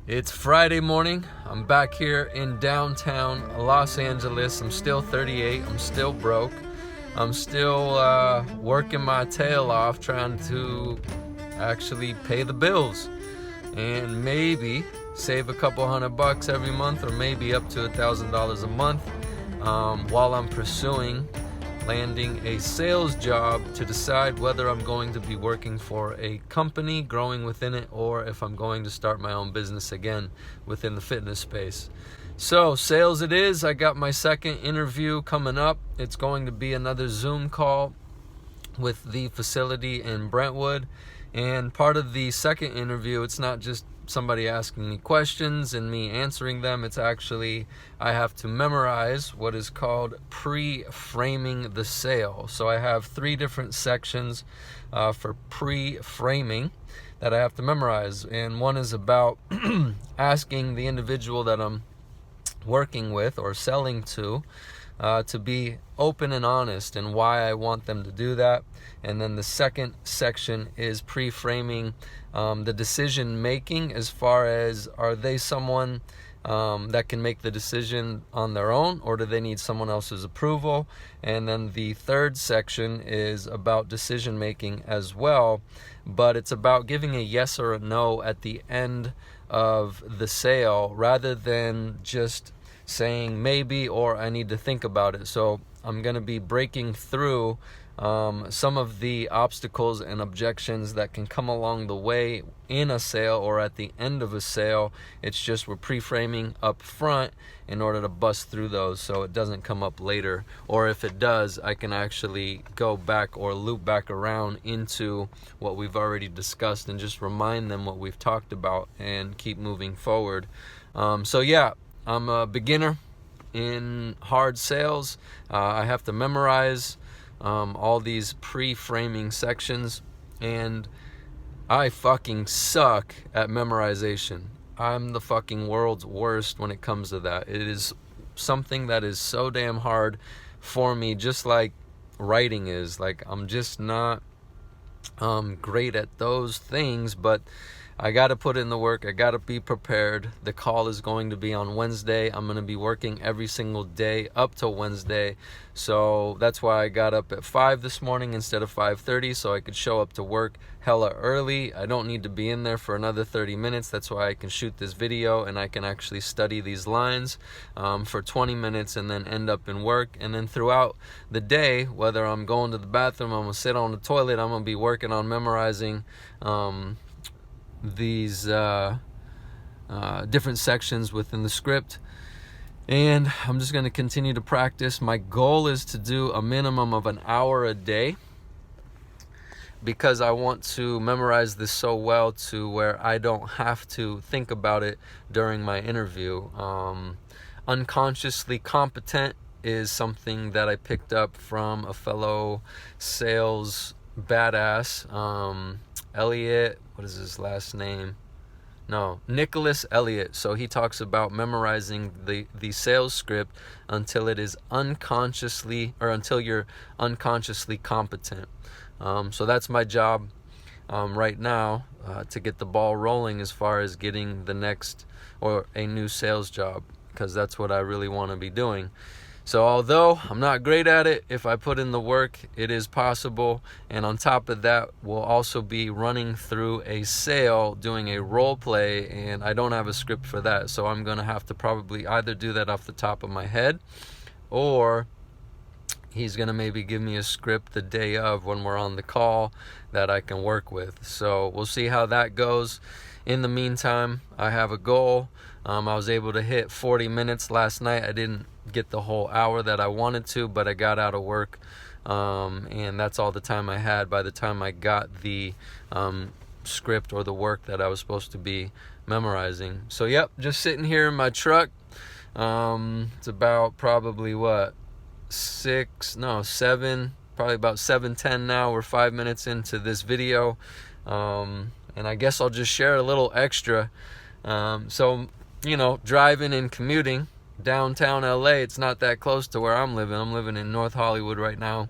It's Friday morning. I'm back here in downtown Los Angeles. I'm still 38. I'm still broke. I'm still working my tail off trying to actually pay the bills and maybe save a couple $100 every month, or maybe up to $1,000 a month, while I'm pursuing landing a sales job to decide whether I'm going to be working for a company, growing within it, or if I'm going to start my own business again within the fitness space. So sales it is. I got my second interview coming up. It's going to be another Zoom call with the facility in Brentwood. And part of the second interview, it's not just somebody asking me questions and me answering them. It's actually, I have to memorize what is called pre-framing the sale. So I have 3 different sections for pre-framing that I have to memorize. And one is about asking the individual that I'm working with or selling to be open and honest, and why I want them to do that. And then the second section is pre-framing the decision making, as far as, are they someone that can make the decision on their own, or do they need someone else's approval? And then the third section is about decision making as well, but it's about giving a yes or a no at the end of the sale, rather than just saying maybe or I need to think about it. So I'm going to be breaking through some of the obstacles and objections that can come along the way in a sale or at the end of a sale. It's just we're pre-framing up front in order to bust through those so it doesn't come up later, or if it does, I can actually go back or loop back around into what we've already discussed and just remind them what we've talked about and keep moving forward. So yeah, I'm a beginner in hard sales. I have to memorize all these pre-framing sections, and I fucking suck at memorization. I'm the fucking world's worst when it comes to that. It is something that is so damn hard for me, just like writing is. Like, I'm just not great at those things, but I got to put in the work. I got to be prepared. The call is going to be on Wednesday. I'm going to be working every single day up till Wednesday. So that's why I got up at 5 this morning instead of 5:30, so I could show up to work hella early. I don't need to be in there for another 30 minutes. That's why I can shoot this video and I can actually study these lines for 20 minutes and then end up in work. And then throughout the day, whether I'm going to the bathroom, I'm going to sit on the toilet, I'm going to be working on memorizing these different sections within the script, and I'm just going to continue to practice. My goal is to do a minimum of an hour a day, because I want to memorize this so well to where I don't have to think about it during my interview. Unconsciously competent is something that I picked up from a fellow sales badass, Elliot, what is his last name? Nicholas Elliott. So he talks about memorizing the sales script until it is unconsciously, or until you're unconsciously competent. So that's my job right now, to get the ball rolling as far as getting the next or a new sales job, because that's what I really want to be doing. So although I'm not great at it, if I put in the work, it is possible. And on top of that, we'll also be running through a sale, doing a role play, and I don't have a script for that. So I'm going to have to probably either do that off the top of my head, or he's going to maybe give me a script the day of when we're on the call that I can work with. So we'll see how that goes. In the meantime, I have a goal. I was able to hit 40 minutes last night. I didn't get the whole hour that I wanted to, but I got out of work, and that's all the time I had by the time I got the script or the work that I was supposed to be memorizing. So yep, just sitting here in my truck. It's about probably probably about 7:10 now. We're 5 minutes into this video, and I guess I'll just share a little extra. So driving and commuting downtown LA, it's not that close to where I'm living. I'm living in North Hollywood right now.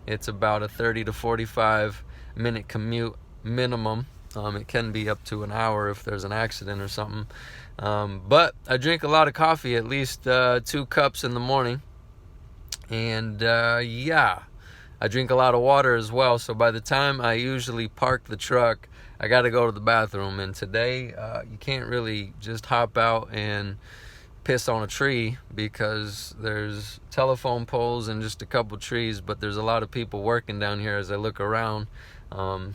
It's about a 30 to 45 minute commute minimum. It can be up to an hour if there's an accident or something. But I drink a lot of coffee, at least 2 cups in the morning. And yeah, I drink a lot of water as well. So by the time I usually park the truck, I got to go to the bathroom. And today, you can't really just hop out and piss on a tree because there's telephone poles and just a couple trees, but there's a lot of people working down here as I look around.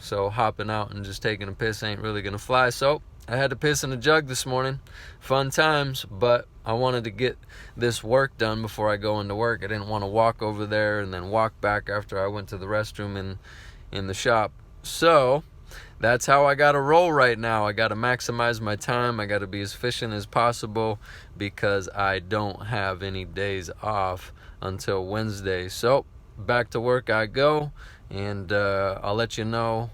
So hopping out and just taking a piss ain't really gonna fly. So I had to piss in a jug this morning. Fun times, but I wanted to get this work done before I go into work. I didn't want to walk over there and then walk back after I went to the restroom in the shop. So that's how I got to roll right now. I got to maximize my time. I got to be as efficient as possible because I don't have any days off until Wednesday. So back to work I go, and I'll let you know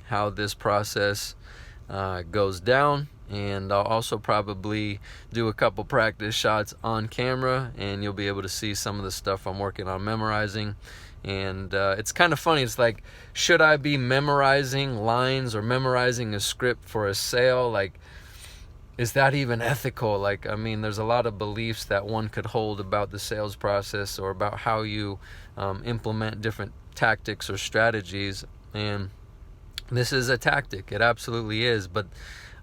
how this process goes down. And I'll also probably do a couple practice shots on camera, and you'll be able to see some of the stuff I'm working on memorizing. And it's kind of funny. It's like, should I be memorizing lines or memorizing a script for a sale? Like, is that even ethical? Like, I mean, there's a lot of beliefs that one could hold about the sales process or about how you implement different tactics or strategies. And this is a tactic. It absolutely is. But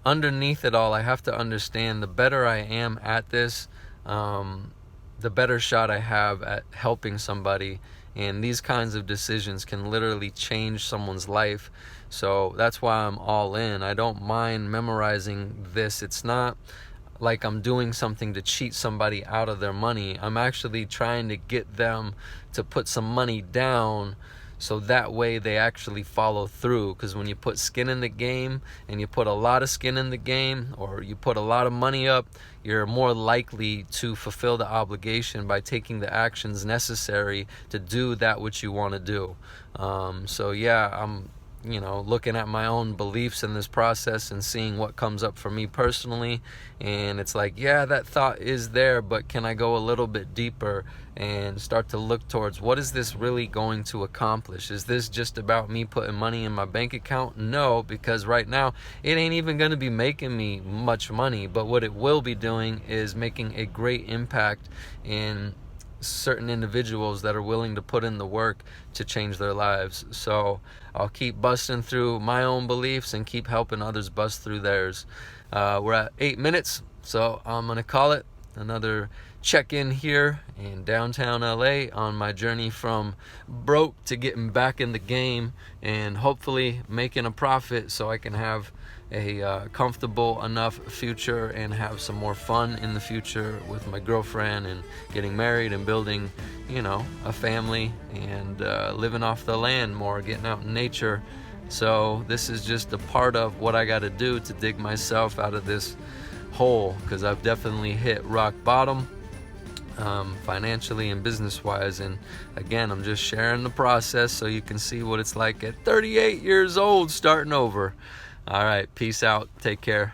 underneath it all, I have to understand the better I am at this, the better shot I have at helping somebody. And these kinds of decisions can literally change someone's life. So that's why I'm all in. I don't mind memorizing this. It's not like I'm doing something to cheat somebody out of their money. I'm actually trying to get them to put some money down, so that way they actually follow through. Because when you put skin in the game, and you put a lot of skin in the game, or you put a lot of money up, you're more likely to fulfill the obligation by taking the actions necessary to do that which you want to do. So yeah, I'm looking at my own beliefs in this process and seeing what comes up for me personally. And it's like, yeah, that thought is there, but can I go a little bit deeper and start to look towards what is this really going to accomplish? Is this just about me putting money in my bank account? No, because right now it ain't even going to be making me much money, but what it will be doing is making a great impact in certain individuals that are willing to put in the work to change their lives. So I'll keep busting through my own beliefs and keep helping others bust through theirs. We're at 8 minutes, so I'm gonna call it another check-in here in downtown LA on my journey from broke to getting back in the game and hopefully making a profit so I can have a comfortable enough future and have some more fun in the future with my girlfriend and getting married and building, a family and living off the land more, getting out in nature. So this is just a part of what I got to do to dig myself out of this hole, because I've definitely hit rock bottom financially and business wise. And again, I'm just sharing the process so you can see what it's like at 38 years old starting over. All right, peace out. Take care.